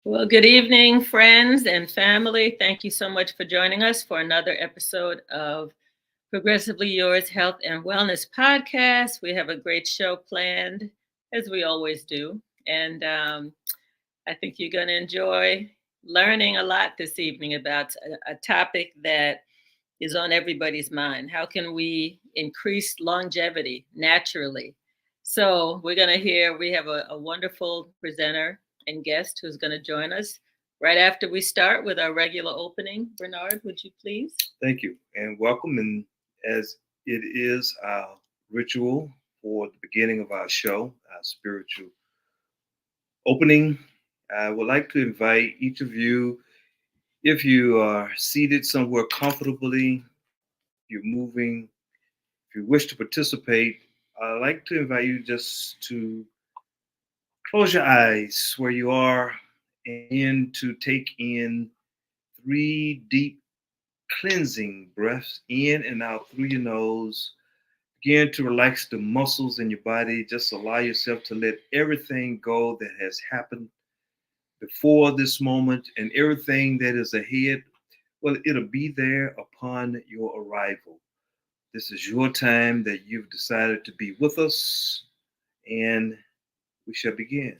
Well, good evening, friends and family. Thank you so much for joining us for another episode of Progressively Yours Health and Wellness Podcast. We have a great show planned, as we always do. And I think you're going to enjoy learning a lot this evening about a topic that is on everybody's mind. How can we increase longevity naturally? So we're going to hear, we have a wonderful presenter and guest who's going to join us right after we start with our regular opening. Bernard, would you please? Thank you and welcome. And as it is our ritual for the beginning of our show, our spiritual opening, I would like to invite each of you, if you are seated somewhere comfortably, you're moving, if you wish to participate, I'd like to invite you just to close your eyes where you are and to take in 3 deep cleansing breaths in and out through your nose. Begin to relax the muscles in your body. Just allow yourself to let everything go that has happened before this moment and everything that is ahead. Well, it'll be there upon your arrival. This is your time that you've decided to be with us, and we shall begin.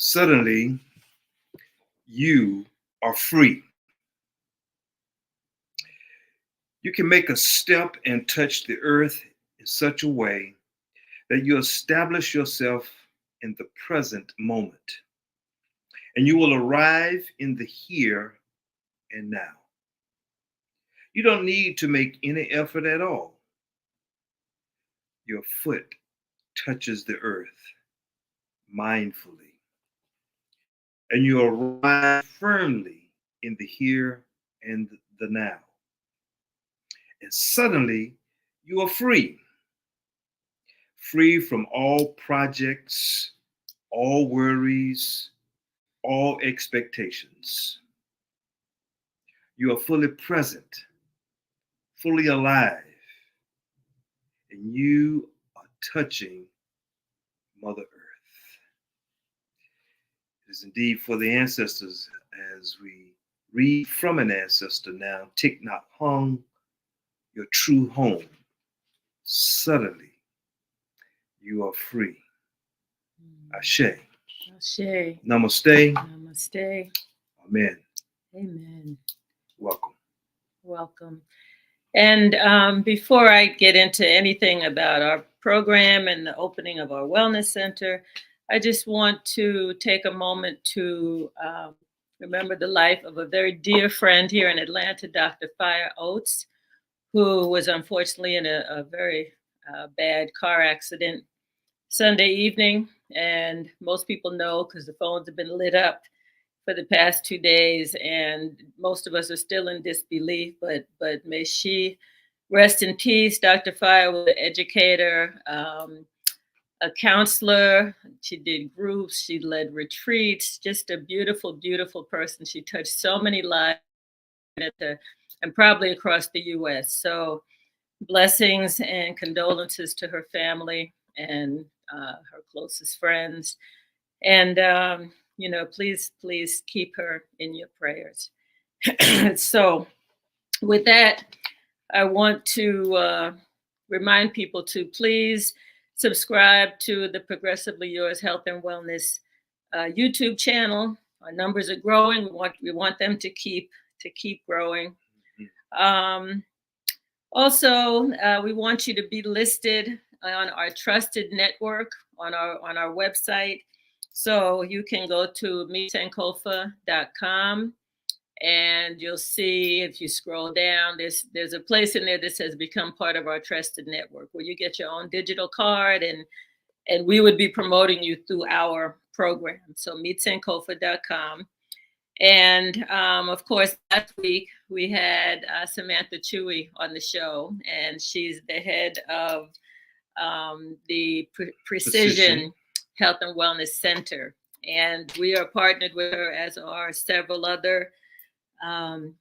Suddenly, you are free. You can make a step and touch the earth in such a way that you establish yourself in the present moment and you will arrive in the here and now. You don't need to make any effort at all. Your foot touches the earth mindfully and you arrive firmly in the here and the now. And suddenly you are free, free from all projects, all worries, all expectations. You are fully present, fully alive, and you are touching Mother Earth. It is indeed for the ancestors as we read from an ancestor now, Thich Nhat Hanh, your true home. Suddenly you are free. Ashe. Ashe. Namaste. Namaste. Amen. Amen. Welcome. Welcome. And before I get into anything about our program and the opening of our wellness center, I just want to take a moment to remember the life of a very dear friend here in Atlanta, Dr. Fire Oates, who was unfortunately in a very bad car accident Sunday evening. And most people know because the phones have been lit up for the past 2 days, and most of us are still in disbelief. But may she rest in peace. Dr. Fire was an educator, a counselor. She did groups. She led retreats. Just a beautiful, beautiful person. She touched so many lives and probably across the U.S. So blessings and condolences to her family and her closest friends. And please keep her in your prayers. So, with that, I want to remind people to please subscribe to the Progressively Yours Health and Wellness YouTube channel. Our numbers are growing. We want them to keep growing. Also, we want you to be listed on our trusted network on our website. So you can go to meetsankofa.com and you'll see, if you scroll down, there's a place in there that says become part of our trusted network, where you get your own digital card and we would be promoting you through our program. So meetsankofa.com. And of course, last week we had Samantha Chewy on the show, and she's the head of the Precision Health and Wellness Center. And we are partnered with her, as are um,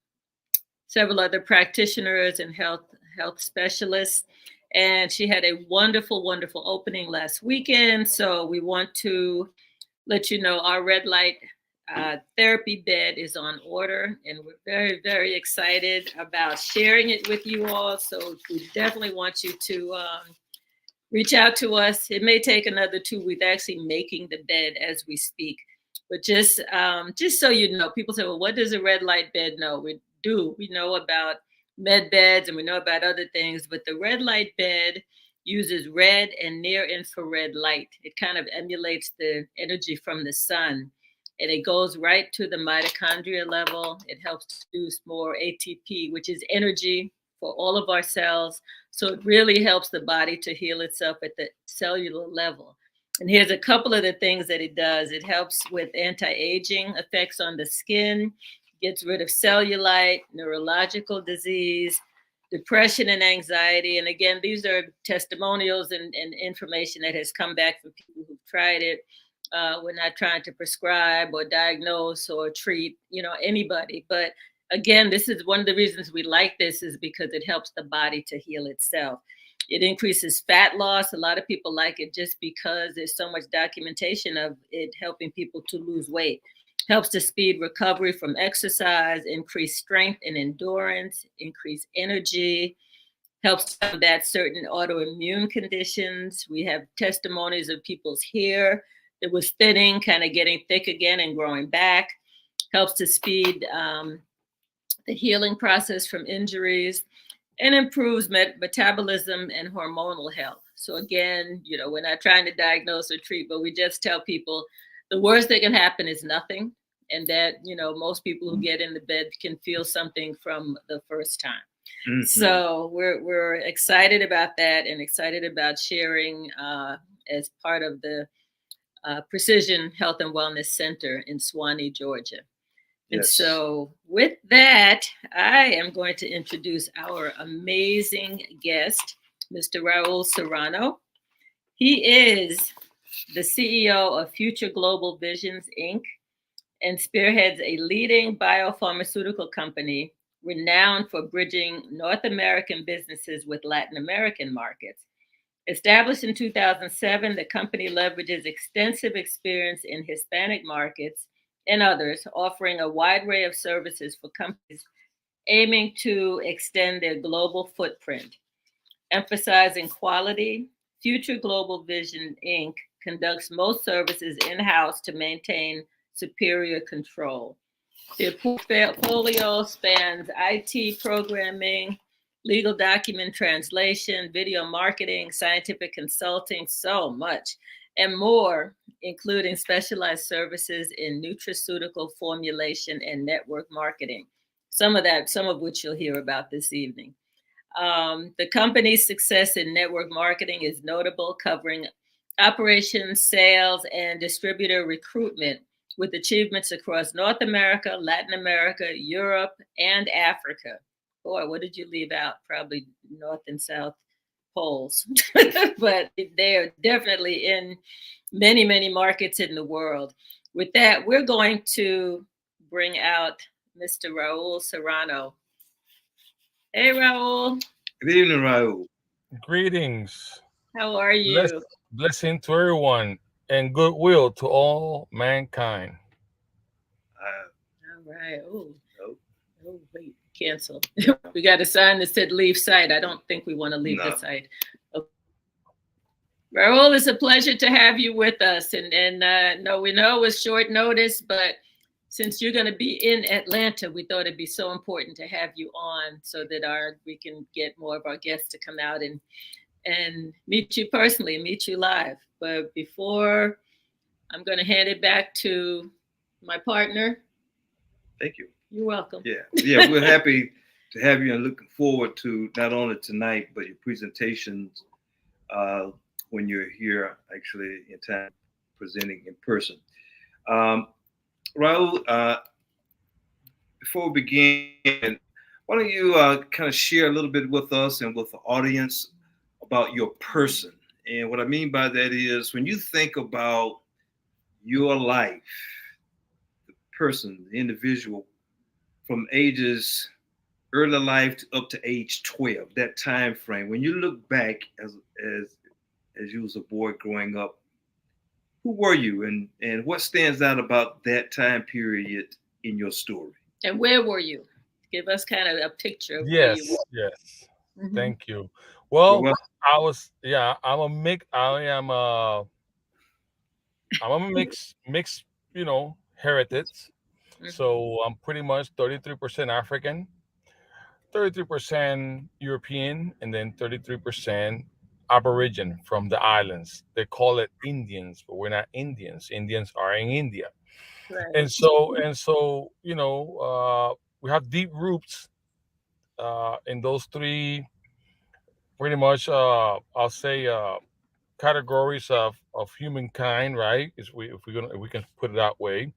several other practitioners and health specialists. And she had a wonderful, wonderful opening last weekend. So we want to let you know our red light therapy bed is on order, and we're very, very excited about sharing it with you all. So we definitely want you to reach out to us. It may take another 2 weeks. Actually making the bed as we speak. But just so you know, people say, well, what does a red light bed know? We do. We know about med beds and we know about other things, but the red light bed uses red and near infrared light. It kind of emulates the energy from the sun. And it goes right to the mitochondria level. It helps produce more ATP, which is energy for all of our cells. So it really helps the body to heal itself at the cellular level. And here's a couple of the things that it does. It helps with anti-aging effects on the skin, gets rid of cellulite, neurological disease, depression and anxiety. And again, these are testimonials and information that has come back from people who've tried it. We're not trying to prescribe or diagnose or treat, anybody. But again, this is one of the reasons we like this, is because it helps the body to heal itself. It increases fat loss. A lot of people like it just because there's so much documentation of it helping people to lose weight. Helps to speed recovery from exercise, increase strength and endurance, increase energy, helps to combat certain autoimmune conditions. We have testimonies of people's hair that was thinning, kind of getting thick again and growing back. Helps to speed the healing process from injuries, and improves metabolism and hormonal health. So again, we're not trying to diagnose or treat, but we just tell people the worst that can happen is nothing. And that, most people who get in the bed can feel something from the first time. Mm-hmm. So we're excited about that and excited about sharing as part of the Precision Health and Wellness Center in Suwanee, Georgia. And yes. So with that, I am going to introduce our amazing guest, Mr. Raul Serrano. He is the CEO of Future Global Visions, Inc., and spearheads a leading bio-pharmaceutical company renowned for bridging North American businesses with Latin American markets. Established in 2007, the company leverages extensive experience in Hispanic markets and others, offering a wide array of services for companies aiming to extend their global footprint. Emphasizing quality, Future Global Vision, Inc. conducts most services in-house to maintain superior control. Their portfolio spans IT programming, legal document translation, video marketing, scientific consulting, so much, and more, including specialized services in nutraceutical formulation and network marketing. Some of which you'll hear about this evening. The company's success in network marketing is notable, covering operations, sales, and distributor recruitment, with achievements across North America, Latin America, Europe, and Africa. Boy, what did you leave out? Probably North and South poles. But they are definitely in many, many markets in the world. With that, we're going to bring out Mr. Raul Serrano. Hey, Raul. Good evening, Raul. Greetings. How are you? Blessing to everyone and goodwill to all mankind. All right. Oh, wait, cancel. We got a sign that said leave site. I don't think we want to leave the site. Okay. Raul, it's a pleasure to have you with us. And no, we know it was short notice, but since you're going to be in Atlanta, we thought it'd be so important to have you on so that we can get more of our guests to come out and meet you personally, meet you live. But before, I'm going to hand it back to my partner. Thank you. You're welcome. Yeah, we're happy to have you and looking forward to not only tonight, but your presentations when you're here actually in time presenting in person. Raul, before we begin, why don't you kind of share a little bit with us and with the audience about your person? And what I mean by that is when you think about your life, the person, the individual, from ages early life to up to age 12, that time frame, when you look back as you was a boy growing up, who were you and what stands out about that time period in your story? And where were you? Give us kind of a picture of where you Yes, yes. were. Hmm. Thank you. You're Well, welcome. I was, yeah, I'm a mix. I'm a mixed, heritage. Hmm. So I'm pretty much 33% African, 33% European, and then 33% Aborigine from the islands. They call it Indians, but we're not Indians. Indians are in India. Right. And so, we have deep roots in those three, pretty much, I'll say, categories of humankind, right? Is we if we can put it that way.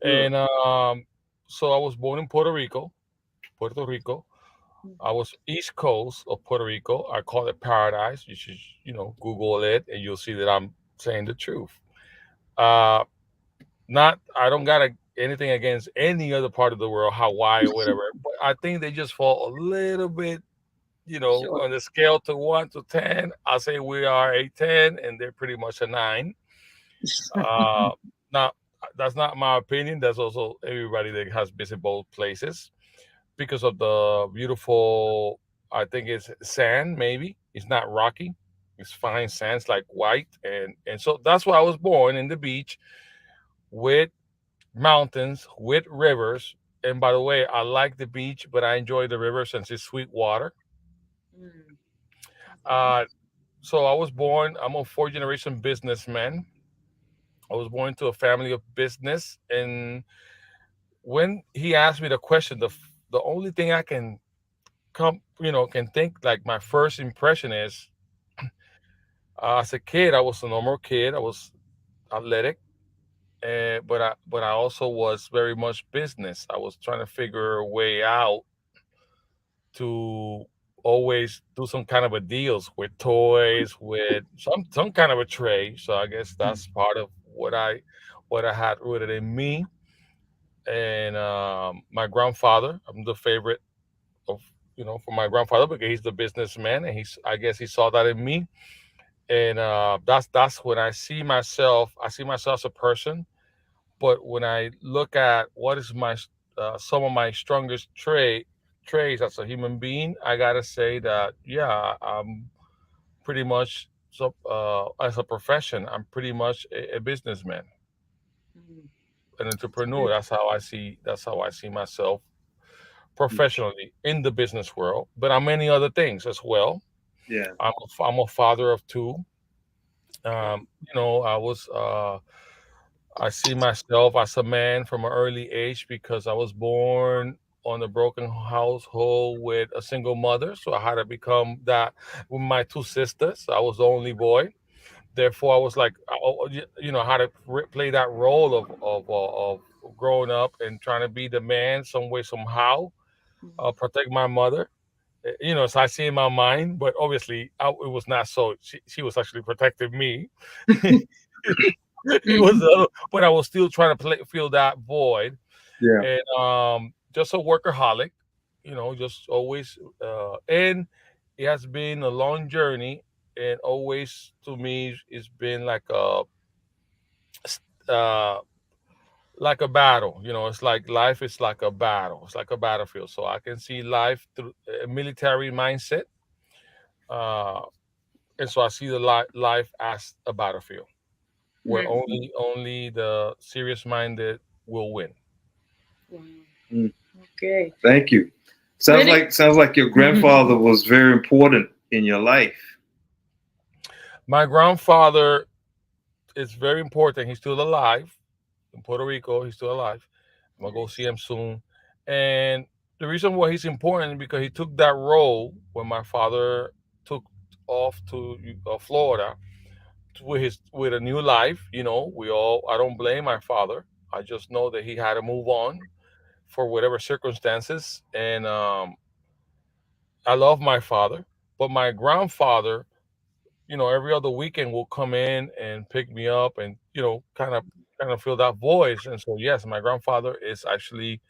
Sure. And so I was born in Puerto Rico, Puerto Rico. I was East Coast of Puerto Rico. I call it paradise. You should, Google it, and you'll see that I'm saying the truth. Uh, not, I don't got anything against any other part of the world, Hawaii or whatever, but I think they just fall a little bit, Sure. on the scale to 1 to 10. I'll say we are a 10, and they're pretty much a 9. Uh, Now, that's not my opinion. That's also everybody that has visited both places because of the beautiful, I think it's sand, maybe. It's not rocky. It's fine sands like white. And so that's why I was born in the beach with mountains, with rivers. And by the way, I like the beach, but I enjoy the river since it's sweet water. Mm. Okay. Uh, so I was born, I'm a fourth generation businessman. I was born into a family of business. And when he asked me the question, the only thing I can can think, like, my first impression is, as a kid, I was a normal kid. I was athletic, but I also was very much business. I was trying to figure a way out to always do some kind of a deals with toys, with some kind of a trade. So I guess that's part of what I had rooted in me. And my grandfather, I'm the favorite of, for my grandfather, because he's the businessman, and I guess he saw that in me. And that's when I see myself as a person. But when I look at what is some of my strongest traits as a human being, I gotta say that, yeah, I'm pretty much, so as a profession, I'm pretty much a businessman, Mm. an entrepreneur. That's how I see myself Mm. professionally in the business world. But I'm many other things as well. Yeah. I'm a father of two. Okay. I see myself as a man from an early age because I was born on a broken household with a single mother. So I had to become that with my two sisters. I was the only boy. Therefore, I was like, how to play that role of growing up and trying to be the man some way, somehow, Mm. protect my mother. So I see in my mind, but obviously it was not so. She was actually protecting me. It was, Mhm. but I was still trying to fill that void, Yeah. and just a workaholic, just always. And it has been a long journey, and always to me, it's been uh, like a battle. It's like life is like a battle. It's like a battlefield. So I can see life through a military mindset, uh, and so I see the life as a battlefield where Mm. only the serious minded will win. Wow. Mm. Okay. Thank you. Where Sounds did like sounds like your grandfather was very important in your life. My grandfather is very important. He's still alive in Puerto Rico. He's still alive. I'm gonna go see Nice. him soon. And the reason why he's important is because he took that role when my father took off to Florida with a new life. We all. I don't blame my father. I just know that he had to move on for whatever circumstances. And I love my father, but my grandfather, every other weekend will come in and pick me up and, kind of fill that voice. And so, yes, my grandfather is actually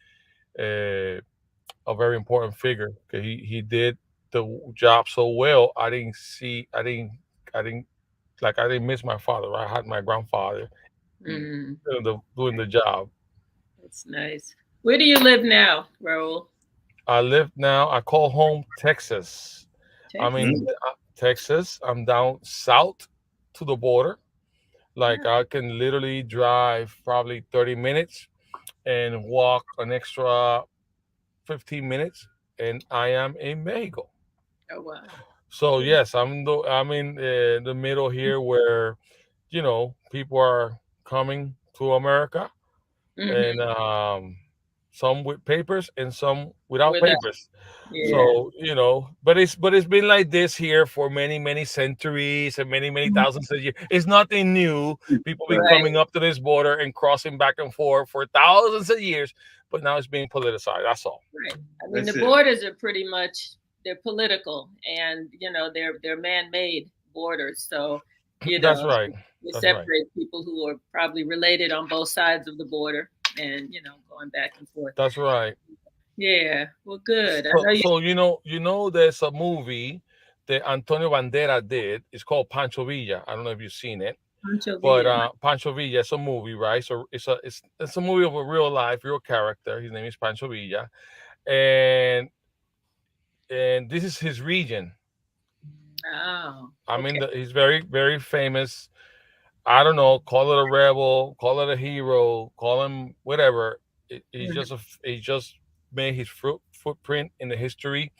uh, a very important figure. 'Cause he did the job so well. I didn't miss my father. I had my grandfather Mm, doing the job. that's nice. Where do you live now, Raul? I live now. I call home Texas. I'm Texas. in Texas. I'm down south to the border. Like Ah, I can literally drive probably 30 minutes and walk an extra 15 minutes, and I am in Mexico. oh wow. So Good. yes, I'm in the middle here where people are coming to America, and Mm-hmm. some with papers and some without Without, papers. yeah. So but it's been like this here for many many centuries and many many thousands of years. It's nothing new. People been Right. Right. coming up to this border and crossing back and forth for thousands of years, but now it's being politicized. That's all. Right. I mean, the That's it. borders are pretty much they're political, and they're man-made borders. So That's right. they That's right. separate people who are probably related on both sides of the border, and going back and forth. That's right. Yeah. Well, good. I So, know you. so there's a movie that Antonio Bandera did. It's called Pancho Villa. I don't know if you've seen it, Poncho but Via. Pancho Villa is a movie, right? So it's a movie of a real life, real character. His name is Pancho Villa, and this is his region. Oh, I mean, okay. he's very very famous. I don't know, call it a rebel, call it a hero, call him whatever. Mhm. He just made his footprint in the history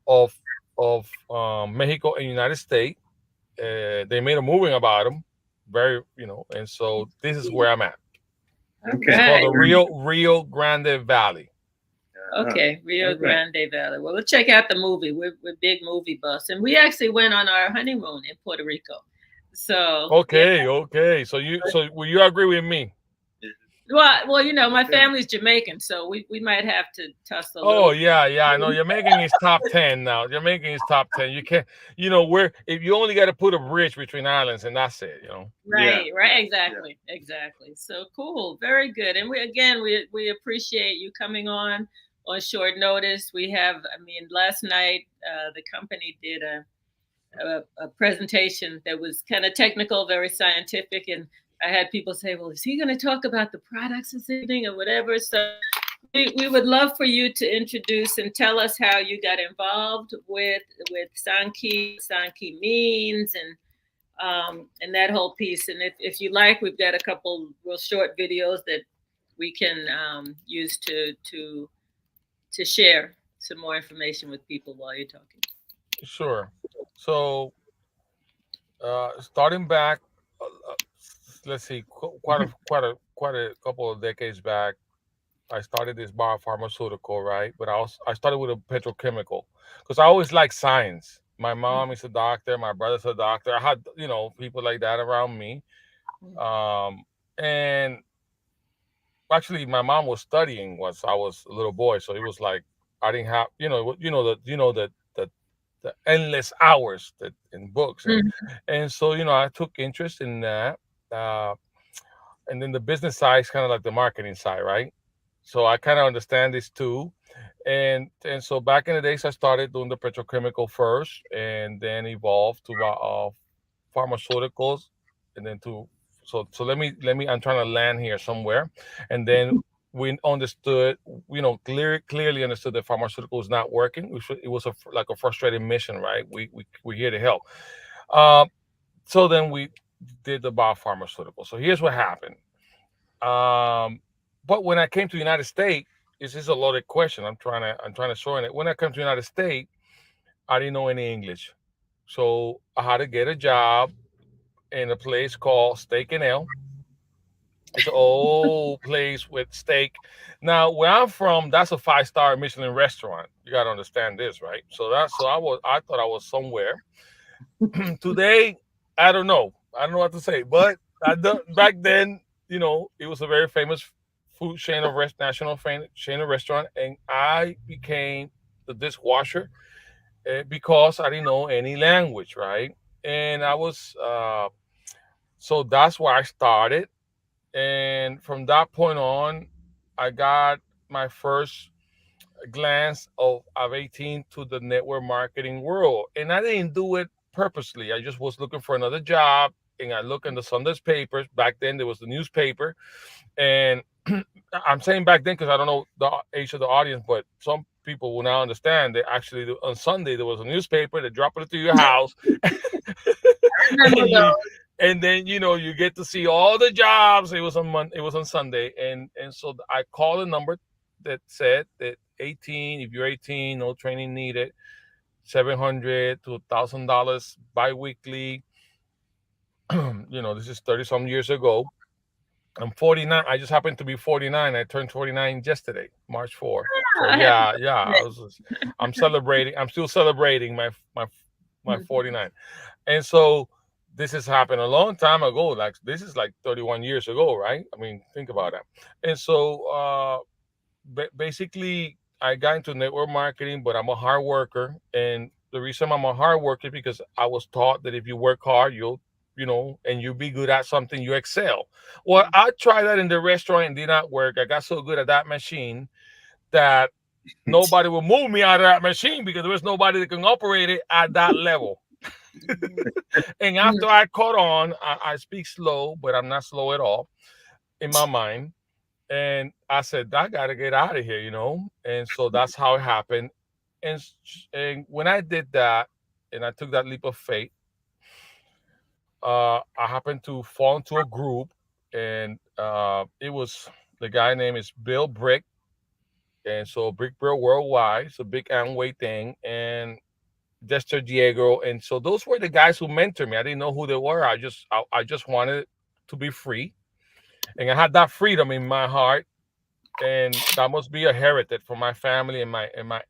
of Mexico and United States. They made a movie about him, and so this is where I'm at. All It's Okay. called right. the Rio Grande Valley. Uh-huh. Okay, Rio All right. Grande Valley. Well, we'll check out the movie. We're big movie buffs, and we actually went on our honeymoon in Puerto Rico. So yeah, Okay, okay. So will you agree with me? Yeah. well, my Yeah. family's Jamaican, so we might have to tussle a Oh little. yeah, yeah. I know you're making his top 10 now. You're making his top 10. You can't, where if you only got to put a bridge between islands and that's it. Yeah. Right, right, Yeah. exactly. So cool, very good. And we appreciate you coming on short notice. I mean, last night the company did a presentation that was kind of technical, very scientific, and I had people say, "Well, is he going to talk about the products this evening or whatever?" So we would love for you to introduce and tell us how you got involved with Sanki, what Sanki means, and that whole piece. And if you like, we've got a couple real short videos that we can use to share some more information with people while you're talking. Sure. So starting back, let's see, quite a couple of decades back, I started this biopharmaceutical, right? But I started with a petrochemical because I always like science. My mom is a doctor, my brother's a doctor. I had people like that around me, um, and actually my mom was studying once I was a little boy, so it was like I didn't have the endless hours that in books and so I took interest in that. Uh, and then the business side is kind of like the marketing side, right? So I kind of understand this too. And so back in the days, I started doing the petrochemical first, and then evolved to pharmaceuticals, and then to so let me I'm trying to land here somewhere, and then we understood, clearly understood that pharmaceutical was not working. It was like a frustrating mission, right? We're here to help. Um, so then we did the biopharmaceutical. So here's what happened. Um, but when I came to the United States, this is a loaded question. I'm trying to shorten it. When I came to the United States, I didn't know any English, so I had to get a job in a place called Steak and Ale. It's an old place with steak. Now, where I'm from, that's a 5-star Michelin restaurant. You got to understand this, right? I thought I was somewhere. Today, I don't know. I don't know what to say, but back then, it was a very famous food chain of national chain of restaurant, and I became the dishwasher because I didn't know any language, right? And I was so that's where I started, and from that point on, I got my first glance of 18 to the network marketing world. And I didn't do it purposely. I just was looking for another job. And I look in the Sunday's papers. Back then, there was the newspaper. And I'm saying back then because I don't know the age of the audience, but some people will now understand that actually on Sunday there was a newspaper that dropped it to your house. Remember and you those? and then you get to see all the jobs. It was on Sunday, and so I called a number that said that 18, if you're 18, no training needed, 700 to $1,000 biweekly. This is 30 some years ago. I'm 49. I just happened to be 49. I turned 49 yesterday, March 4. So Ah, happy yeah, I'm celebrating. I'm still celebrating my birthday. 49. And so this has happened a long time ago. Like this is like 31 years ago, right? I mean, think about that. And so basically, I got into network marketing, but I'm a hard worker, and the reason I'm a hard worker is because I was taught that if you work hard, and you be good at something, you excel. Well, I tried that in the restaurant and did not work. I got so good at that machine that nobody will move me out of that machine because there was nobody that can operate it at that level. And after I caught on, I speak slow, but I'm not slow at all in my mind. And I said, I got to get out of here. And so that's how it happened. And when I did that, and I took that leap of faith, I happened to fall into a group, and it was the guy name is Bill Brick, and so Brick Bill Worldwide, it's a big Amway thing, and Dexter Diego, and so those were the guys who mentored me. I didn't know who they were. I just wanted to be free, and I had that freedom in my heart, and that must be a heritage from my family and my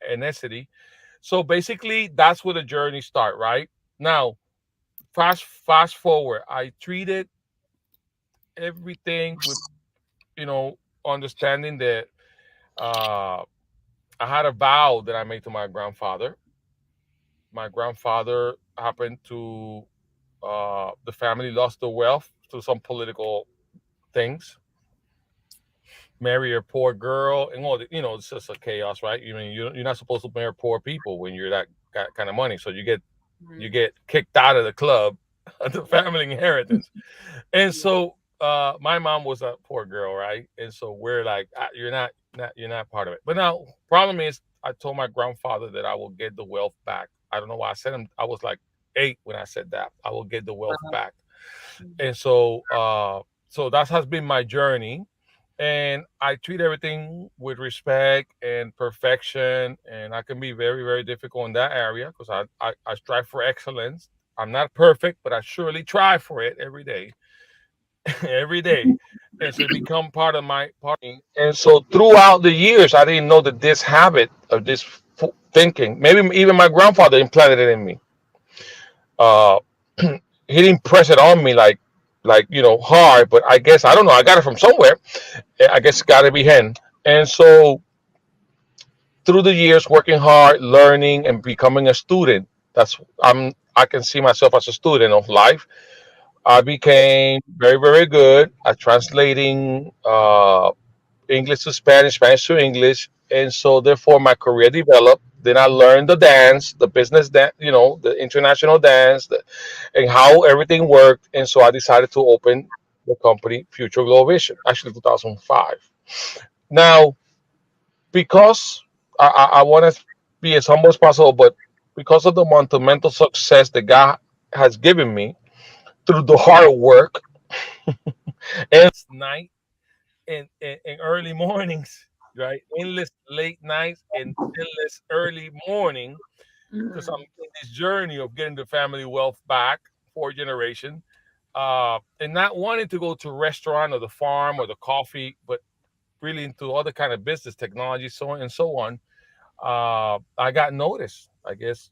ethnicity. So basically, that's where the journey start. Right now, fast forward, I treated everything with you know understanding that uh, I had a vow that I made to my grandfather. My grandfather happened to the family lost the wealth to some political things, marry a poor girl, and it's just a chaos, right? You mean you're not supposed to marry poor people when you're that kind of money, so you get kicked out of the club, the family inheritance. And so my mom was a poor girl, right? And so we're like, you're not part of it. But now problem is, I told my grandfather that I will get the wealth back. I don't know why I said him. I was like 8 when I said that. I will get the wealth back. And so that has been my journey, and I treat everything with respect and perfection, and I can be very, very difficult in that area because I strive for excellence. I'm not perfect, but I surely try for it every day. Every day. And so it become part of my part. And so throughout the years, I didn't know that this habit of this thinking, maybe even my grandfather implanted it in me. uh he didn't press it on me like hard, but I guess I don't know, I got it from somewhere. I guess it's got to be him. And so through the years, working hard, learning, and becoming a student, I can see myself as a student of life. I became very, very good at translating English to Spanish, Spanish to English, and so therefore my career developed. Then I learned the dance, the business dance, the international dance, and how everything worked. And so I decided to open the company Future Global Vision, actually 2005. Now, because I want to be as humble as possible, but because of the monumental success that God has given me through the hard work and night and early mornings, right? Endless late nights and endless early morning, because I'm in this journey of getting the family wealth back for a generation, and not wanting to go to restaurant or the farm or the coffee, but really into other kind of business, technology, so on and so on. I got noticed, I guess,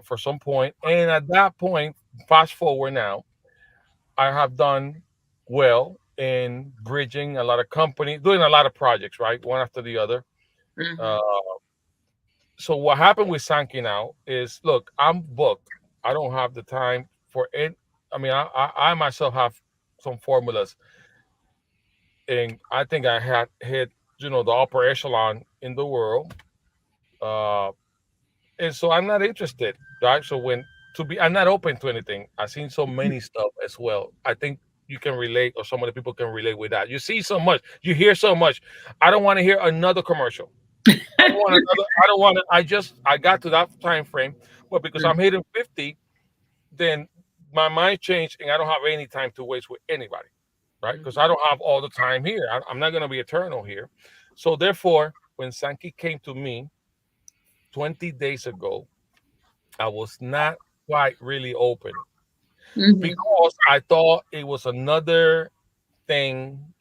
for some point, and at that point, fast forward now, I have done well. in bridging a lot of companies, doing a lot of projects, right, one after the other. Uh, Mhm. so what happened with Sankey now is, look, I'm booked. I don't have the time for it. I mean, I myself have some formulas, and I think I had hit, the upper echelon in the world. Uh, and so I'm not interested, right? So I'm not open to anything. I've seen so many stuff as well. I think you can relate, or some of the people can relate with that. You see so much, you hear so much. I don't want to hear another commercial. I don't want another. I don't want to. I got to that time frame, but because I'm hitting 50, then my mind changed, and I don't have any time to waste with anybody, right? Because I don't have all the time here. I'm not going to be eternal here. So therefore, when Sankey came to me 20 days ago, I was not quite really open Mhm. because I thought it was another thing.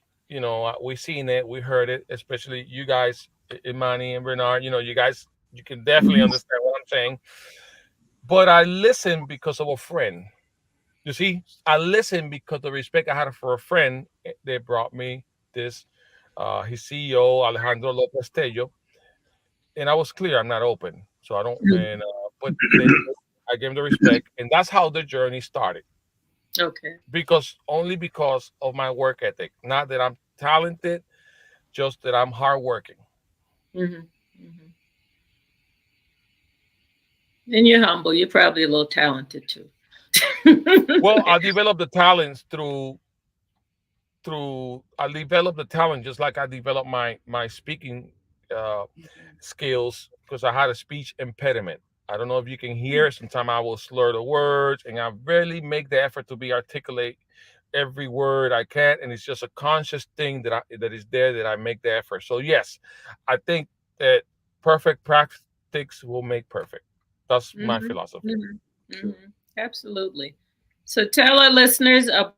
We seen it, we heard it, especially you guys, Imani and Bernard. You guys, you can definitely Mhm. understand what I'm saying. But I listened because of a friend. You see, I listened because the respect I had for a friend. They brought me this, his CEO Alejandro Lopez Tello, and I was clear I'm not open. So I don't, Mhm. and but they, I gave them the respect, and that's how the journey started. Okay. Because only because of my work ethic, not that I'm talented, just that I'm hardworking. Mhm. Mhm. And you're humble. You're probably a little talented too. Well, I developed the talents through I developed the talent just like I developed my speaking uh, skills because I had a speech impediment. I don't know if you can hear. Sometimes I will slur the words, and I really make the effort to be articulate every word I can, and it's just a conscious thing that is there that I make the effort. So yes, I think that perfect practice will make perfect. That's my Mhm. philosophy. Mhm. Mhm. Absolutely. So tell our listeners about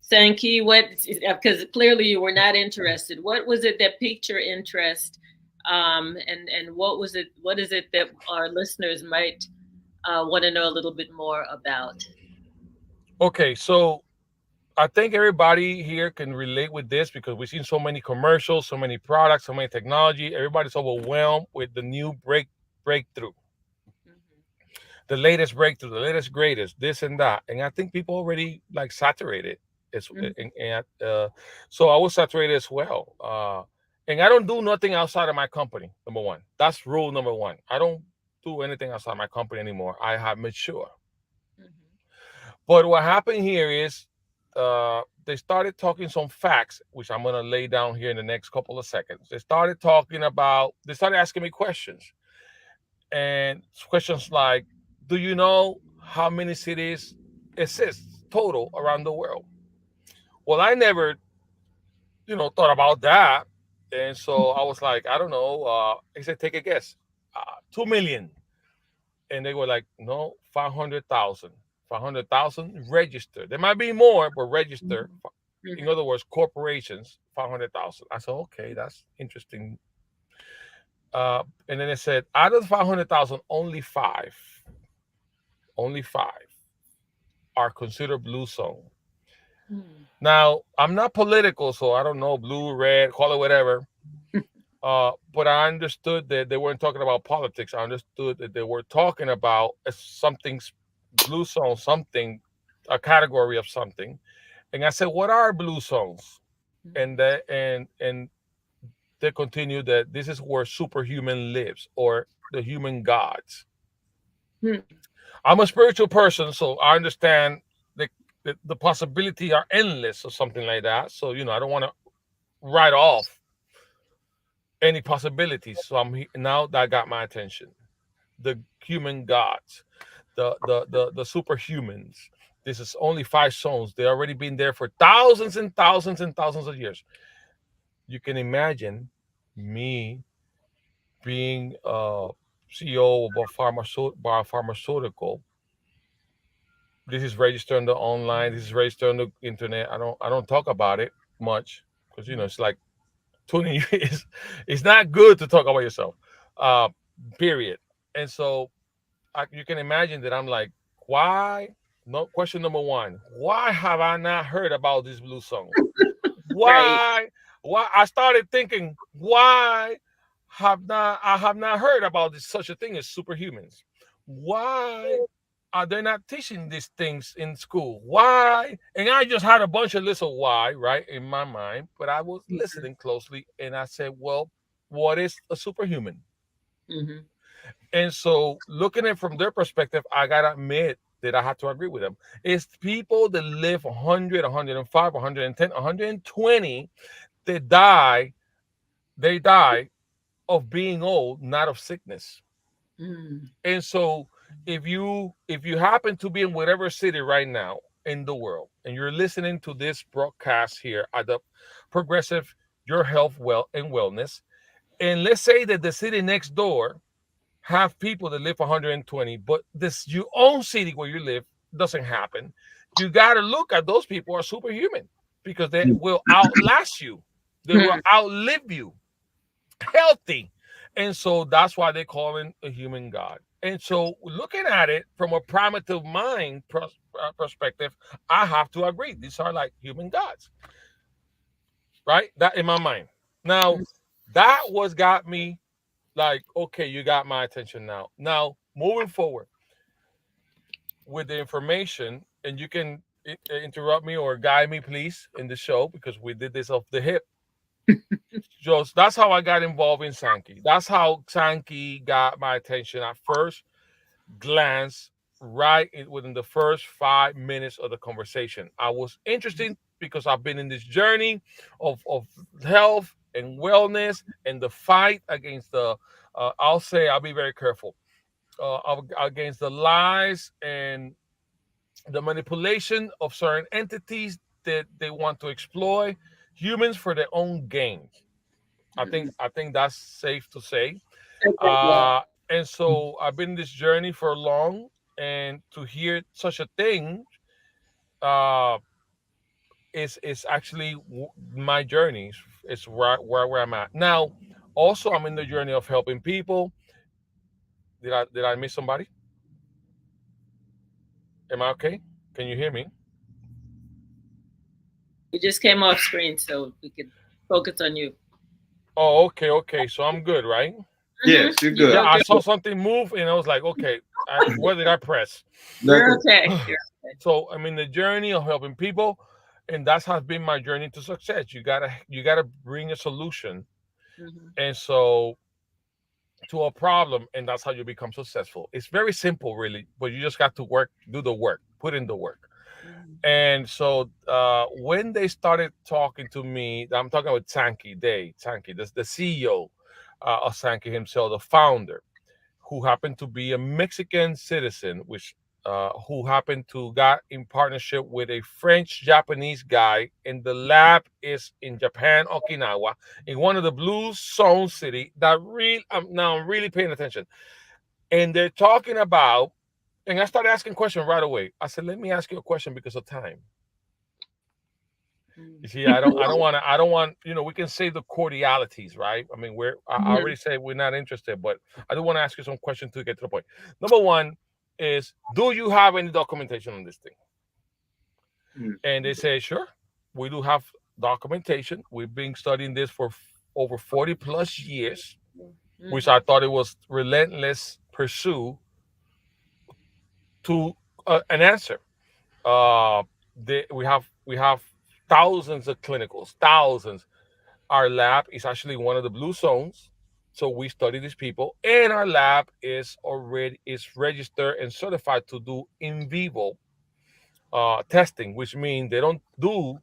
Sankey. What, because clearly you were not interested. What was it that piqued your interest? And what was it? What is it that our listeners might want to know a little bit more about? Okay, so I think everybody here can relate with this because we've seen so many commercials, so many products, so many technology. Everybody's overwhelmed with the new breakthrough, Mhm. the latest breakthrough, the latest greatest, this and that. And I think people already like saturated. It's so I was saturated as well. And I don't do nothing outside of my company. Number one, that's rule number one. I don't do anything outside my company anymore. I have mature. Mhm. But what happened here is they started talking some facts, which I'm going to lay down here in the next couple of seconds. They started asking me questions. And questions like, do you know how many cities exist total around the world? Well, I never, thought about that. And so I was like, I don't know. He said, take a guess. 2 million. And they were like, no, 500,000. 500,000 registered. There might be more, but registered. Mhm. In Mhm. other words, corporations, 500,000. I said, okay, that's interesting. And then it said, out of the 500,000, only five are considered blue zone. Mhm. Now, I'm not political, so I don't know blue, red, call it whatever. But I understood that they weren't talking about politics. I understood that they were talking about blue zone, something, a category of something. And I said, "What are blue zones?" And Mhm. and they continued that this is where superhuman lives, or the human gods. Mhm. I'm a spiritual person, so I understand the the possibility are endless or something like that. So I don't want to write off any possibilities. So now that got my attention. The human gods, the superhumans. This is only five zones. They already been there for thousands and thousands and thousands of years. You can imagine me being CEO of a biopharmaceutical. This is registered on the online. This is registered on the internet. I don't talk about it much because it's like 20 years. It's not good to talk about yourself. Uh, period. And so you can imagine that I'm like, why? No, question number one, why have I not heard about this blue zone? Right. Why I started thinking, why I have not heard about this such a thing as superhumans? Why are they not teaching these things in school? Why? And I just had a bunch of lists of why, right, in my mind, but I was listening closely and I said, well, what is a superhuman? Mm-hmm. And so, looking at it from their perspective, I gotta admit that I have to agree with them. It's people that live 100, 105, 110, 120 that die. They die of being old, not of sickness. Mm-hmm. And so, if you happen to be in whatever city right now in the world, and you're listening to this broadcast here at the Progressive Your Health Well and Wellness, and let's say that the city next door have people that live 120, but this your own city where you live doesn't happen. You got to look at those people are superhuman because they will outlast you. They will outlive you, healthy, and so that's why they call him a human god. And so, looking at it from a primitive mind perspective, I have to agree these are like human gods, right? That in my mind. Now, that was got me like, okay, you got my attention now. Now, moving forward with the information, and you can interrupt me or guide me, please, in the show because we did this off the hip. Just that's how I got involved in Sankey. That's how Sankey got my attention at first glance, right within the first 5 minutes of the conversation. I was interested because I've been in this journey of health and wellness and the fight against the I'll be very careful against the lies and the manipulation of certain entities that they want to exploit humans for their own gain. I think that's safe to say. Yeah. And so I've been in this journey for long, and to hear such a thing uh, is actually my journey. It's where I'm at now. Also, I'm in the journey of helping people. Did I miss somebody? Am I okay? Can you hear me? You just came off screen, so we could focus on you. Oh, okay, okay. So I'm good, right? Yes, you're You Yeah, good. are I good. saw something move, and I was like, okay, what did I press? You're Nothing. okay. You're okay. So I'm in the journey of helping people, and that has been my journey to success. You gotta bring a solution, Mm-hmm. and so to a problem, and that's how you become successful. It's very simple, really, but you just got to work, do the work, put in the work. Mm-hmm. And so when they started talking to me, I'm talking about Sankey, the CEO of Sankey himself, the founder, who happened to be a Mexican citizen, which who happened to got in partnership with a French Japanese guy, and the lab is in Japan, Okinawa, in one of the blue zone city. That real now I'm really paying attention, and they're talking about. And I started asking questions right away. I said, "Let me ask you a question because of time." You see, I don't want, we can say the cordialities, right? I mean, I Mm-hmm. already said we're not interested, but I do want to ask you some questions to get to the point. Number one is, do you have any documentation on this thing? Mm. And they say, sure, we do have documentation. We've been studying this for over 40 plus years, which Mm-hmm. I thought it was relentless pursue to an answer. Uh, we have thousands of clinicals, thousands. Our lab is actually one of the blue zones. So we study these people, and our lab is registered and certified to do in vivo testing, which means they don't do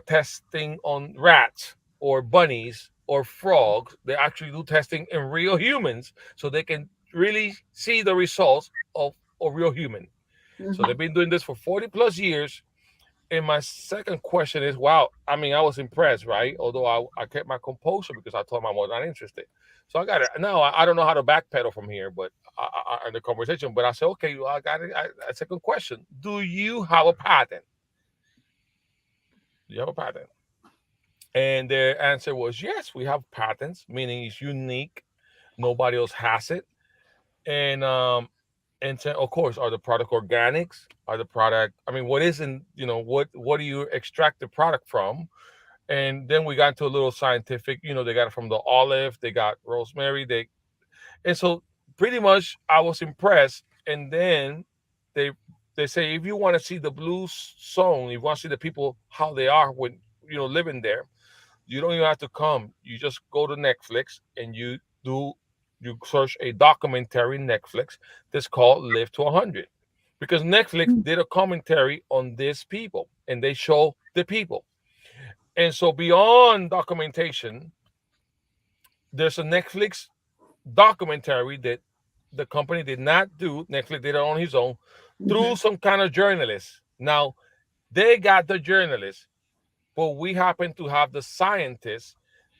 testing on rats or bunnies or frogs. They actually do testing in real humans, so they can really see the results of a real human. So they've Mm-hmm. been doing this for 40 plus years. And my second question is, wow, I mean, I was impressed, right? Although I kept my composure because I told them I was not interested. So I got it. Now I don't know how to backpedal from here, but in the conversation. But I said, okay, well, I got it. A second question: do you have a patent? Do you have a patent? And their answer was yes, we have patents, meaning it's unique. Nobody else has it. And so, of course, are the product organics? Are the product? I mean, what isn't? What do you extract the product from? And then we got into a little scientific, they got it from the olive, they got rosemary, and so pretty much I was impressed. And then they they say if you want to see the blue zone, you want to see the people how they are when living there, you don't even have to come. You just go to Netflix and you search a documentary Netflix that's called Live to 100, because Netflix did a commentary on these people and they show the people. And so beyond documentation, there's a Netflix documentary that the company did not do. Netflix did it on his own through some kind of journalist. Now, they got the journalist, but we happen to have the scientist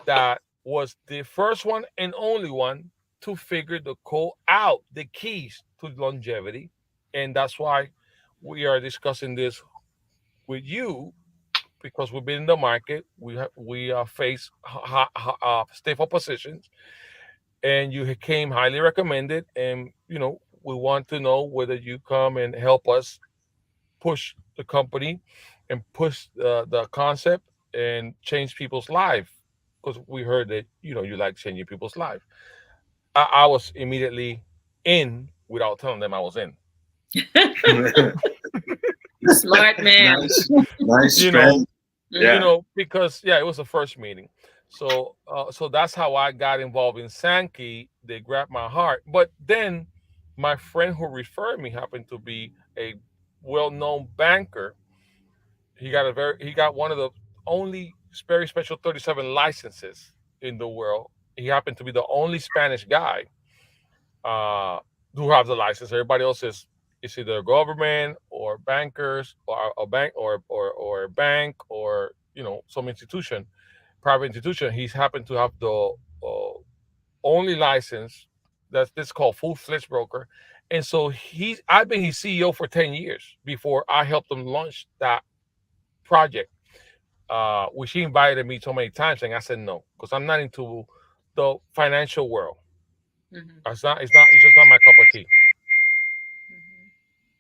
that was the first one and only one to figure the code out, the keys to longevity. And that's why we are discussing this with you, because we've been in the market. We face stiff oppositions, and you came highly recommended. And we want to know whether you come and help us push the company and push the concept and change people's life, because we heard that you like changing people's life. I was immediately in without telling them I was in. Smart man. Nice you strategy. know, because it was the first meeting. So that's how I got involved in Sankey. They grabbed my heart. But then my friend who referred me happened to be a well-known banker. He got one of the only very special 37 licenses in the world. He happened to be the only Spanish guy who has the license. Everybody else is either government or bankers or a bank or a bank or some institution, private institution. He's happened to have the only license that's called full-fledged broker. And so I've been his CEO for 10 years before I helped him launch that project, which he invited me so many times, and I said no, because I'm not into the financial world. It's just not my cup of tea.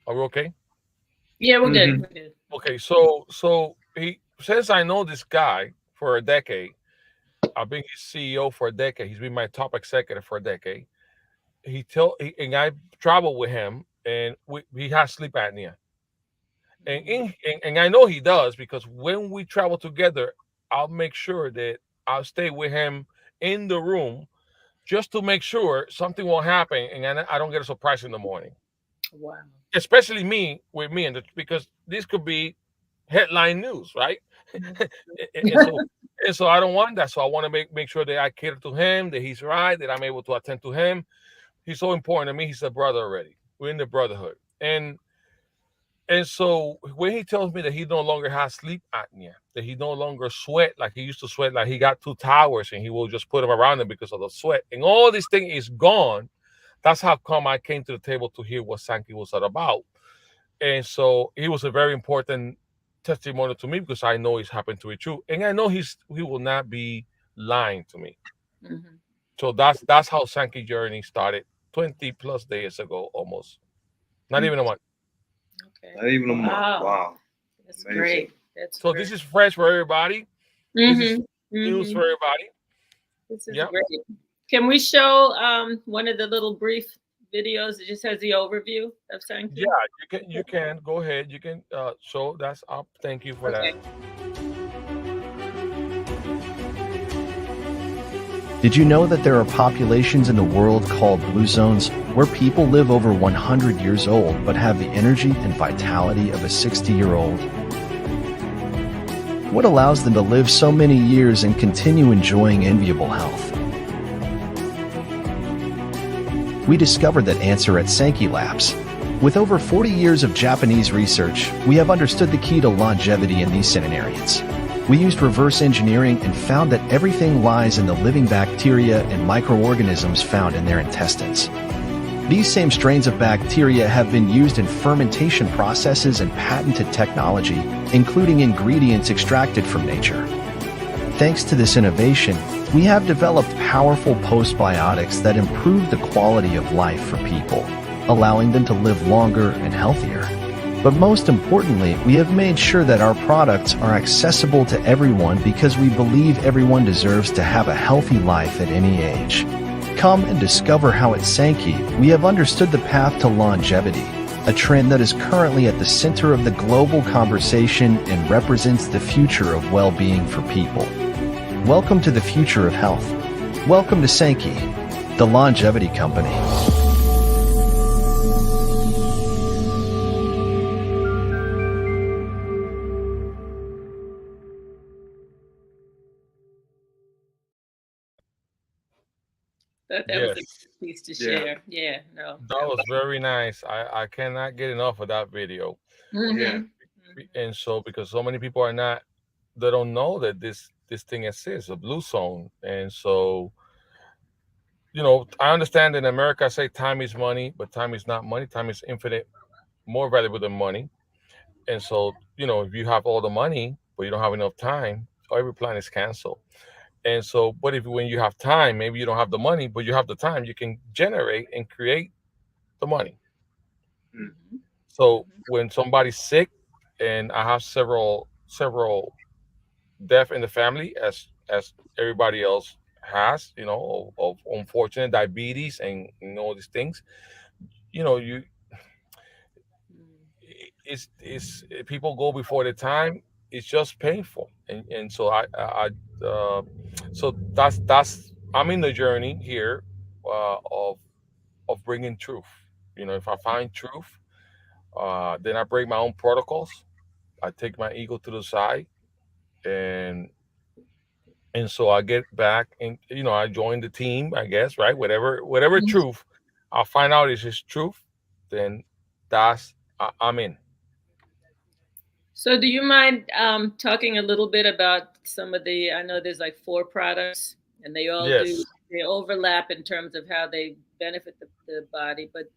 Are we okay? Yeah, we're good. We're good. Okay, so since I know this guy for a decade, I've been his CEO for a decade. He's been my top executive for a decade. And I travel with him, and he has sleep apnea. And I know he does, because when we travel together, I'll make sure that I'll stay with him in the room just to make sure something won't happen and I don't get a surprise in the morning. Wow. Especially with me, because this could be headline news, right? and so I don't want that. So I want to make sure that I cater to him, that he's right, that I'm able to attend to him. He's so important to me. He's a brother already. We're in the brotherhood. And so when he tells me that he no longer has sleep apnea, that he no longer sweat like he used to sweat, like he got 2 towers and he will just put them around him because of the sweat, and all this thing is gone, that's how come I came to the table to hear what Sankey was all about. And so he was a very important testimony to me, because I know it's happened to be true. And I know he will not be lying to me. So that's how Sankey journey started 20 plus days ago, almost. Not even a month. Okay. Not even a month. Wow. That's great. So this is fresh for everybody. This is news for everybody. This is great. Can we show one of the little brief videos that just has the overview of Sankey? Yeah, you can go ahead. You can show that's up. Thank you for that. Did you know that there are populations in the world called blue zones, where people live over 100 years old but have the energy and vitality of a 60-year-old? What allows them to live so many years and continue enjoying enviable health? We discovered that answer at Sankey Labs. With over 40 years of Japanese research, we have understood the key to longevity in these centenarians. We used reverse engineering and found that everything lies in the living bacteria and microorganisms found in their intestines. These same strains of bacteria have been used in fermentation processes and patented technology, including ingredients extracted from nature. Thanks to this innovation, we have developed powerful postbiotics that improve the quality of life for people, allowing them to live longer and healthier. But most importantly, we have made sure that our products are accessible to everyone because we believe everyone deserves to have a healthy life at any age. Come and discover how at Sankey we have understood the path to longevity, a trend that is currently at the center of the global conversation and represents the future of well-being for people. Welcome to the future of health. Welcome to Sankey, the longevity company. That was a good Yes, piece to Yeah. share. Yeah, no, that that was. was very nice. I cannot get enough of that video. Yeah. Hmm. And so because so many people are not, they don't know that this thing exists, a blue zone. And so, I understand in America I say time is money, but time is not money. Time is infinite more valuable than money. And so, if you have all the money but you don't have enough time, every plan is canceled. And so, but if when you have time, maybe you don't have the money, but you have the time, you can generate and create the money. Mm. Hmm. So when somebody's sick, and I have several death in the family, as everybody else has, of unfortunate diabetes and all these things, you it's people go before the time. It's just painful, and so so that's I'm in the journey here, of bringing truth. If I find truth, then I break my own protocols. I take my ego to the side, and so I get back, and I join the team, I guess, right? Whatever truth I'll find out is his truth, then I'm in. So, do you mind talking a little bit about some of the? I know there's like four products, and Yes, they overlap in terms of how they benefit the body. But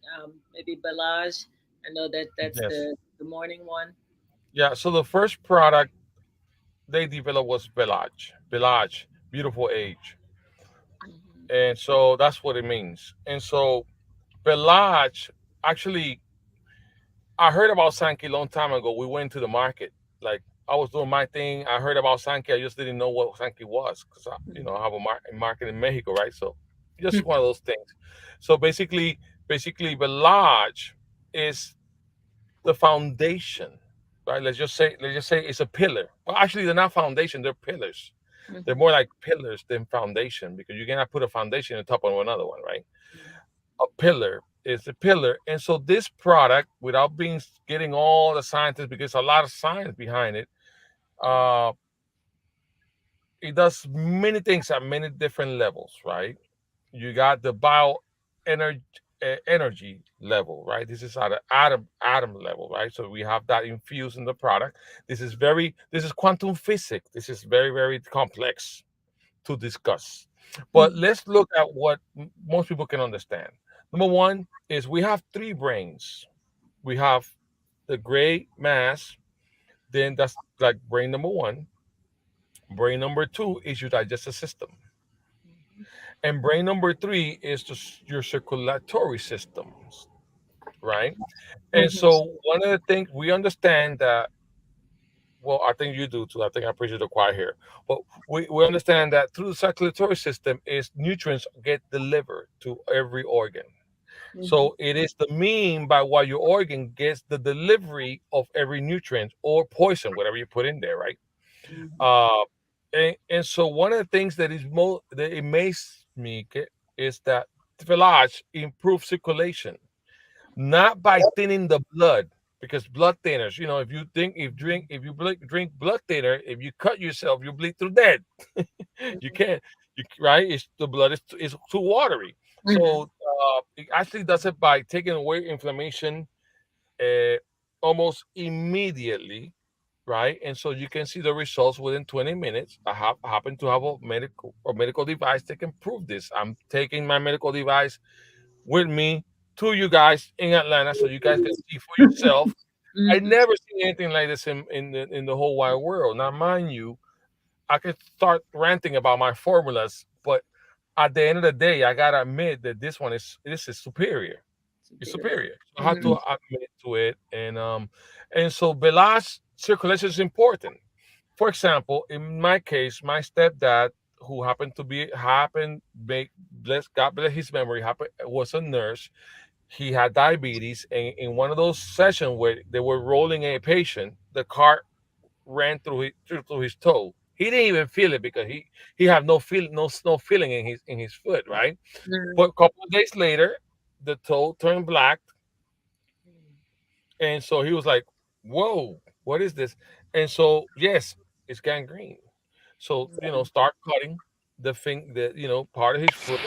maybe Belage, I know that that's yes, the morning one. yeah. So the first product they developed was Belage, beautiful age, Hmm. and so that's what it means. And so Belage, actually, I heard about Sankey a long time ago. We went to the market. Like, I was doing my thing. I heard about Sankey. I just didn't know what Sankey was because I have a market in Mexico, right? So just one of those things. So basically, Belage is the foundation, right? Let's just say it's a pillar. Well, actually, they're not foundation; they're pillars. They're Hmm. more like pillars than foundation because you cannot put a foundation on top of another one, right? A pillar is a pillar. And so this product, without being getting all the scientists, because a lot of science behind it, uh, it does many things at many different levels, right? You got the bio energy energy level, right? This is at an atom level, right? So we have that infused in the product. This is quantum physics. This is very, very complex to discuss. But Hmm. let's look at what most people can understand. Number one is we have three brains. We have the gray mass, then that's like brain number one. Brain number two is your digestive system. And brain number three is your circulatory systems, right? And Hmm. so one of the things we understand that, well, I think you do too. I think I preach to the choir here. But we understand that through the circulatory system is nutrients get delivered to every organ. Hmm. So it is the mean by what your organ gets the delivery of every nutrient or poison, whatever you put in there, right? Hmm. Uh, and so one of the things that that amazes me is that Village improves circulation, not by thinning the blood, because blood thinners, if you drink blood thinner, if you cut yourself, you bleed through dead. You can't, right? The blood is too watery. So Hmm. it actually does it by taking away inflammation, uh, almost immediately, right? And so you can see the results within 20 minutes. I happen to have a medical device that can prove this. I'm taking my medical device with me to you guys in Atlanta so you guys can see for yourself. I Hmm. never seen anything like this in the whole wide world. Now, mind you, I could start ranting about my formulas, but at the end of the day, I gotta admit that this is superior. It's Superior. superior. So I had to Mhm. admit to it, and so Belage circulation is important. For example, in my case, my stepdad, who happened to be happened make bless God bless his memory, happened was a nurse. He had diabetes, and in one of those sessions where they were rolling a patient, the cart ran through his toe. He didn't even feel it because he had no feeling in his foot, right? Mhm. But a couple of days later, the toe turned black, and so he was like, "Whoa, what is this?" And so yes, it's gangrene. So start cutting the part of his foot.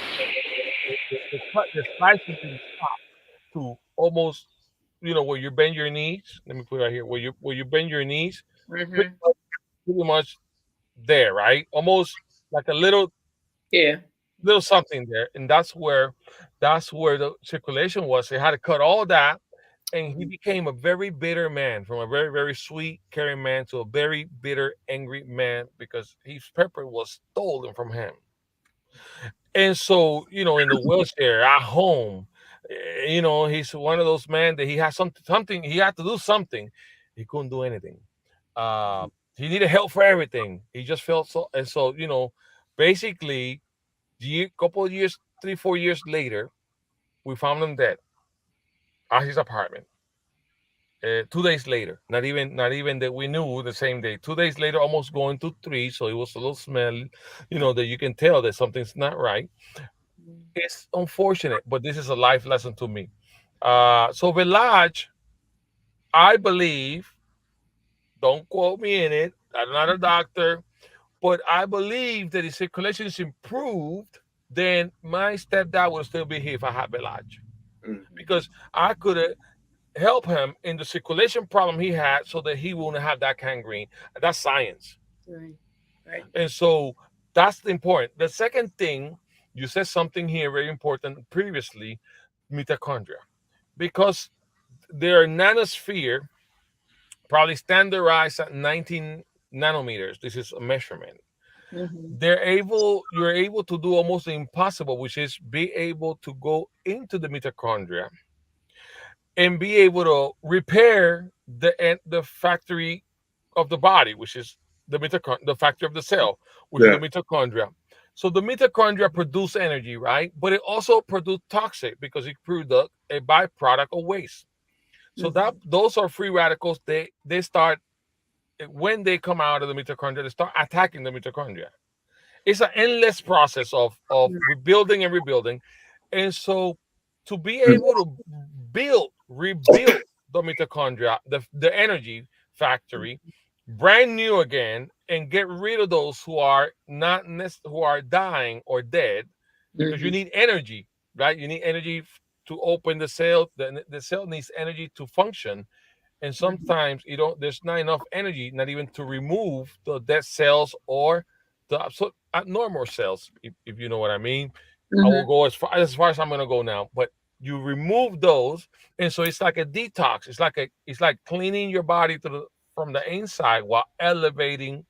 The slicing didn't stop to almost where you bend your knees. Let me put it right here. Where you bend your knees, pretty Mhm. much, pretty much there, right? Almost like a Yeah. little something there, and that's where the circulation was. They had to cut all that, and he Mhm. became a very bitter man, from a very very sweet, caring man to a very bitter, angry man because his pepper was stolen from him. And so, in the wheelchair at home, he's one of those men that he has something he had to do something. He couldn't do anything. Uh, he needed help for everything. He just felt so, and so, basically, couple of years, 3, 4 years later, we found him dead at his apartment. 2 days later, not even that we knew the same day. 2 days later, almost going to three, so it was a little smell, that you can tell that something's not right. It's unfortunate, but this is a life lesson to me. So Velage, I believe, don't quote me in it. I'm not a doctor, but I believe that if circulation is improved, then my stepdad would still be here if I had Velage, Mm. because I could help him in the circulation problem he had, so that he won't have that gangrene. That's science, Right. Right. and so that's the important. The second thing, you said something here very important previously, mitochondria, because their nanosphere probably standardized at 19 nanometers. This is a measurement. Mhm. You're able to do almost the impossible, which is be able to go into the mitochondria and be able to repair the factory of the body, which is the factory of the cell, which is Yeah. the mitochondria. So the mitochondria produce energy, right? But it also produce toxic because it produce a byproduct of waste. So that Mhm. those are free radicals. They start when they come out of the mitochondria, they start attacking the mitochondria. It's an endless process of rebuilding and rebuilding. And so to be able to rebuild the mitochondria, the energy factory, brand new again, and get rid of those who are not who are dying or dead, because you Mhm. need energy, right? You need energy to open the cell. The cell needs energy to function, and Mhm. sometimes you don't there's not enough energy, not even to remove the dead cells or the abnormal cells, if you know what I mean. I will Mhm. go as far as I'm going to go now, but you remove those, and so it's like a detox. It's like cleaning your body from the inside while elevating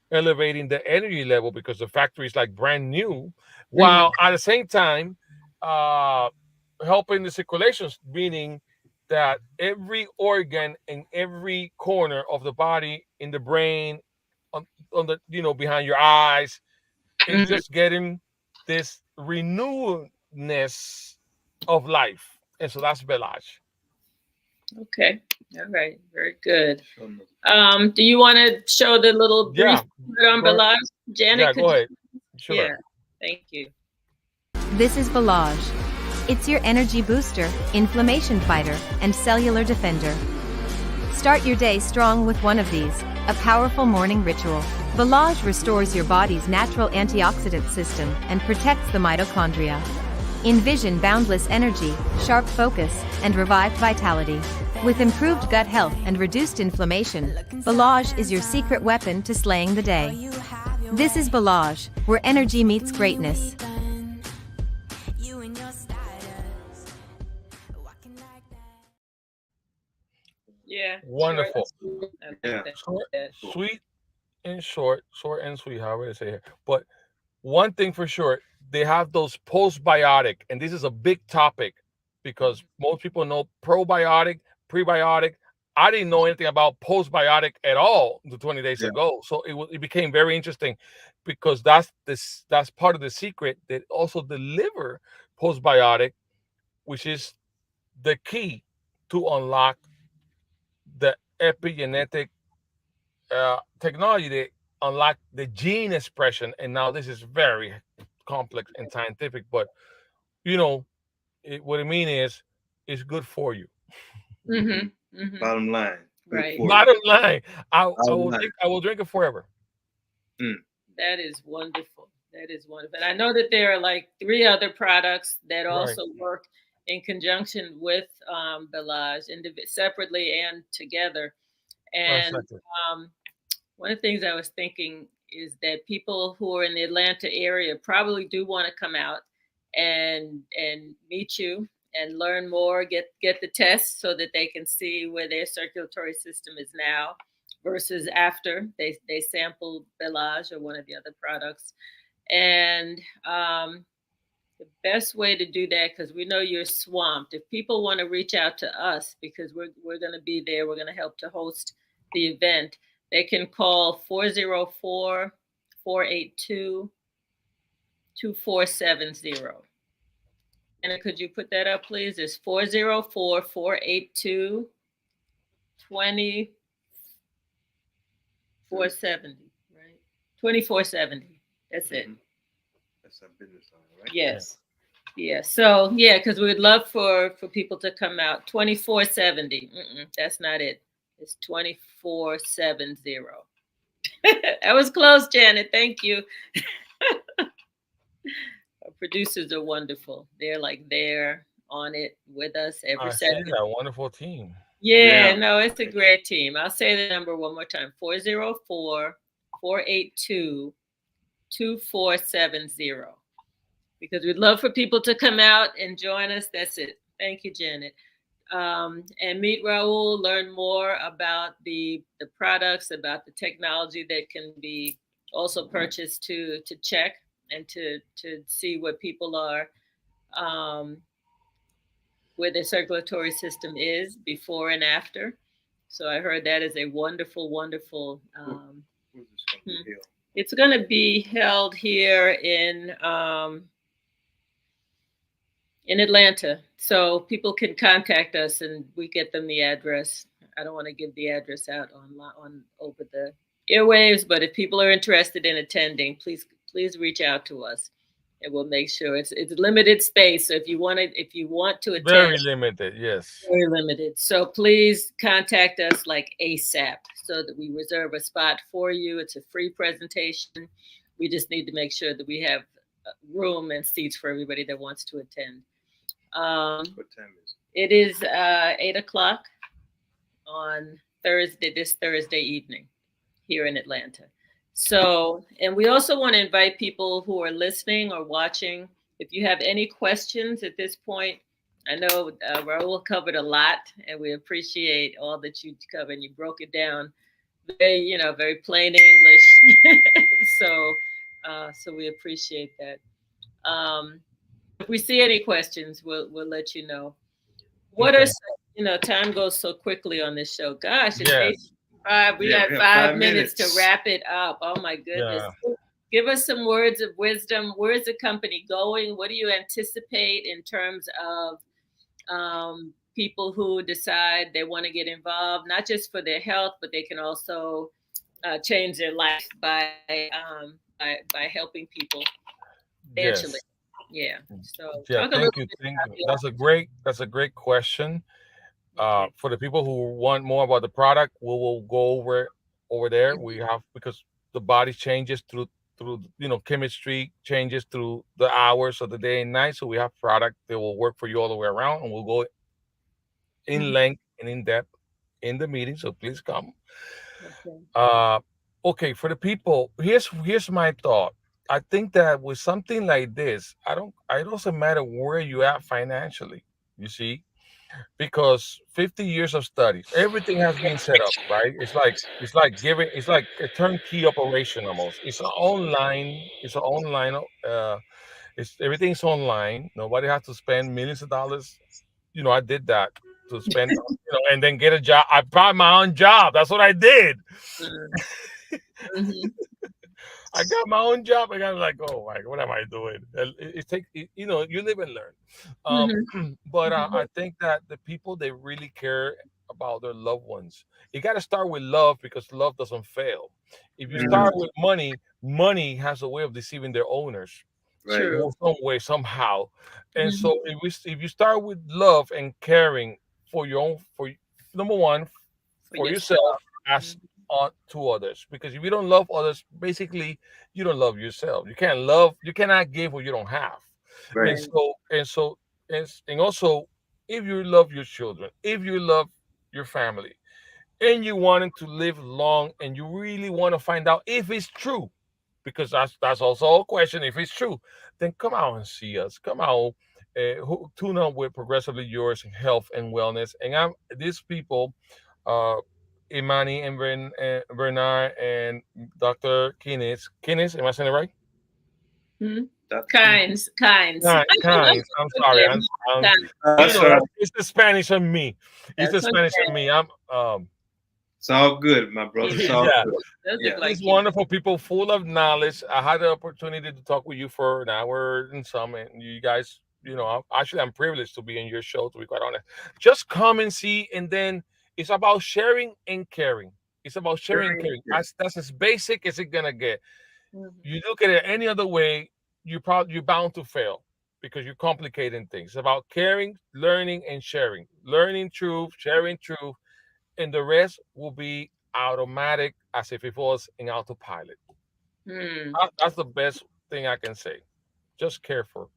the energy level, because the factory is like brand new, Mhm. while at the same time uh, helping the circulations, meaning that every organ in every corner of the body, in the brain, on the behind your eyes, is Mhm. just getting this renewedness of life, and so that's Belage. Okay. All right. Very good. Show them. Do you want to show the little brief Yeah, on go ahead. Belage? Janet, Yeah, could go you? ahead. Yeah. Sure. Thank you. This is Belage. It's your energy booster, inflammation fighter, and cellular defender. Start your day strong with one of these, a powerful morning ritual. Belage restores your body's natural antioxidant system and protects the mitochondria. Envision boundless energy, sharp focus, and revived vitality. With improved gut health and reduced inflammation, Belage is your secret weapon to slaying the day. This is Belage, where energy meets greatness. Yeah. Short. Wonderful. I like Yeah. Short, that. sweet, and short and sweet, however they say here. But one thing for sure, they have those postbiotic, and this is a big topic because most people know probiotic, prebiotic. I didn't know anything about postbiotic at all the 20 days Yeah. ago. So it became very interesting because that's part of the secret that also deliver postbiotic, which is the key to unlock the epigenetic technology that unlock the gene expression. And now this is very complex and scientific, but you know, what I mean is, it's good for you. Mm-hmm. Mm-hmm. Bottom line, good Right. for you. Bottom line, Bottom line. I will drink it forever. Mm. That is wonderful. That is wonderful. And I know that there are like 3 other products that Right. also work in conjunction with Belage, separately and together. And Exactly. um, one of the things I was thinking is that people who are in the Atlanta area probably do want to come out and meet you and learn more, get the test so that they can see where their circulatory system is now versus after they sampled Belage or one of the other products. And the best way to do that, because we know you're swamped, if people want to reach out to us, because we're going to be there, we're going to help to host the event, they can call 404-482-2470. And could you put that up, please? It's 404-482-2470, right? 2470. That's it. Mhm. That's our business line, right? Yes. Yeah. So yeah, because we would love for people to come out. 2470. That's not it. It's 2470. That was close, Janet. Thank you. Our producers are wonderful. They're like there on it with us every I see second. that wonderful team. Yeah, Yeah. no, it's a great team. I'll say the number one more time. 404-482-2470. Because we'd love for people to come out and join us. That's it. Thank you, Janet. And meet Raul, learn more about the products, about the technology that can be also purchased to check and to see what people are, where their circulatory system is before and after. So I heard that is a wonderful, wonderful. Where's this going to be held? It's going to be held here in Atlanta. So people can contact us and we get them the address. I don't want to give the address out on over the airwaves, but if people are interested in attending, please reach out to us, and we'll make sure it's limited space. So if you want to attend, Very limited, yes. very limited. So please contact us like ASAP so that we reserve a spot for you. It's a free presentation. We just need to make sure that we have room and seats for everybody that wants to attend. What time is It is 8 o'clock on this Thursday evening here in Atlanta. So, and we also want to invite people who are listening or watching. If you have any questions at this point, I know Raul covered a lot, and we appreciate all that you covered. You broke it down very plain English. So we appreciate that. If we see any questions, we'll let you know. What Okay. are time goes so quickly on this show. Gosh, it's Yes. 8:05. We Yeah, got we have 5 minutes to 5 minutes. wrap it up. Oh my goodness. Yeah. Give us some words of wisdom. Where's the company going? What do you anticipate in terms of people who decide they want to get involved, not just for their health, but they can also change their life by helping people financially? Yes. Yeah. So Yeah. talk a little Thank you. bit Thank about you. That's a great question. Okay. For the people who want more about the product, we will go over there. We have, because the body changes through chemistry changes through the hours of the day and night. So we have product that will work for you all the way around, and we'll go in Mhm. length and in depth in the meeting. So please come. Okay. Uh, okay, for the people, here's my thought. I think that with something like this, it doesn't matter where you at financially. You see, because 50 years of studies, everything has been set up, right? It's like a turnkey operation almost. It's everything's online. Nobody has to spend millions of dollars I did that to spend, and then get a job. I bought my own job. That's what I did. Mm-hmm. I got my own job. I got like, oh my, what am I doing? You live and learn. But I think that the people, they really care about their loved ones. You got to start with love, because love doesn't fail. If you start with money, money has a way of deceiving their owners, Right. True. some way, somehow. And so if you start with love and caring for your own, number one, for yourself, as to others. Because if you don't love others, basically you don't love yourself. You cannot give what you don't have. Right. And also, if you love your children, if you love your family, and you want to live long, and you really want to find out if it's true, because that's also a question. If it's true, then come out and see us. Come out, tune up with Progressively Yours Health and Wellness. And these people, uh, Imani and Bernard and Dr. Kines, am I saying it right? Kinds. Kinds. I'm sorry. It's the Spanish in me. It's the Spanish in me. It's all good, my brother. It's all good. These wonderful people, full of knowledge. I had the opportunity to talk with you for an hour and some, and you guys, I'm privileged to be in your show, to be quite honest. Just come and see, and then it's about sharing and caring. It's about sharing and caring. That's as basic as it's gonna get. You look at it any other way, you're bound to fail, because you're complicating things. It's about caring, learning, and sharing. Learning truth, sharing truth, and the rest will be automatic, as if it was an autopilot. That's the best thing I can say. Just care for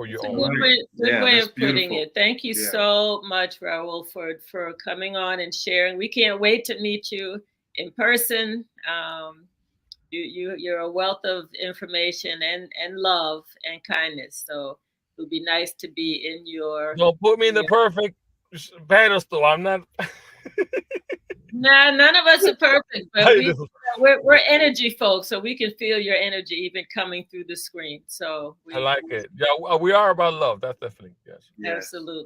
your own. Good way of putting it. Thank you so much, Raul, for coming on and sharing. We can't wait to meet you in person. You're a wealth of information and love and kindness. So it would be nice to be in your. Don't put me in the perfect pedestal. I'm not. Nah, none of us are perfect, but we're energy folks, so we can feel your energy even coming through the screen. So I like it. Yeah, we are about love. That's definitely yes.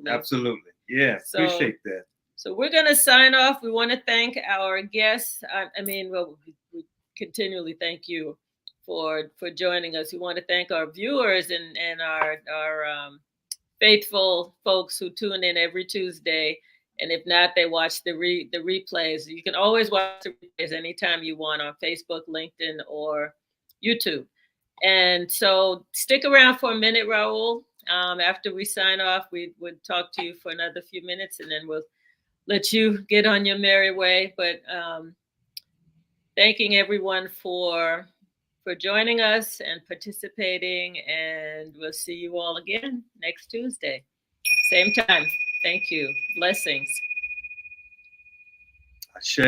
Absolutely. Yeah, so, appreciate that. So we're gonna sign off. We want to thank our guests. We continually thank you for joining us. We want to thank our viewers and our faithful folks who tune in every Tuesday. And if not, they watch the replays. You can always watch the replays anytime you want on Facebook, LinkedIn, or YouTube. And so stick around for a minute, Raul. After we sign off, we would talk to you for another few minutes, and then we'll let you get on your merry way. But thanking everyone for joining us and participating, and we'll see you all again next Tuesday. Same time. Thank you. Blessings. Ashe.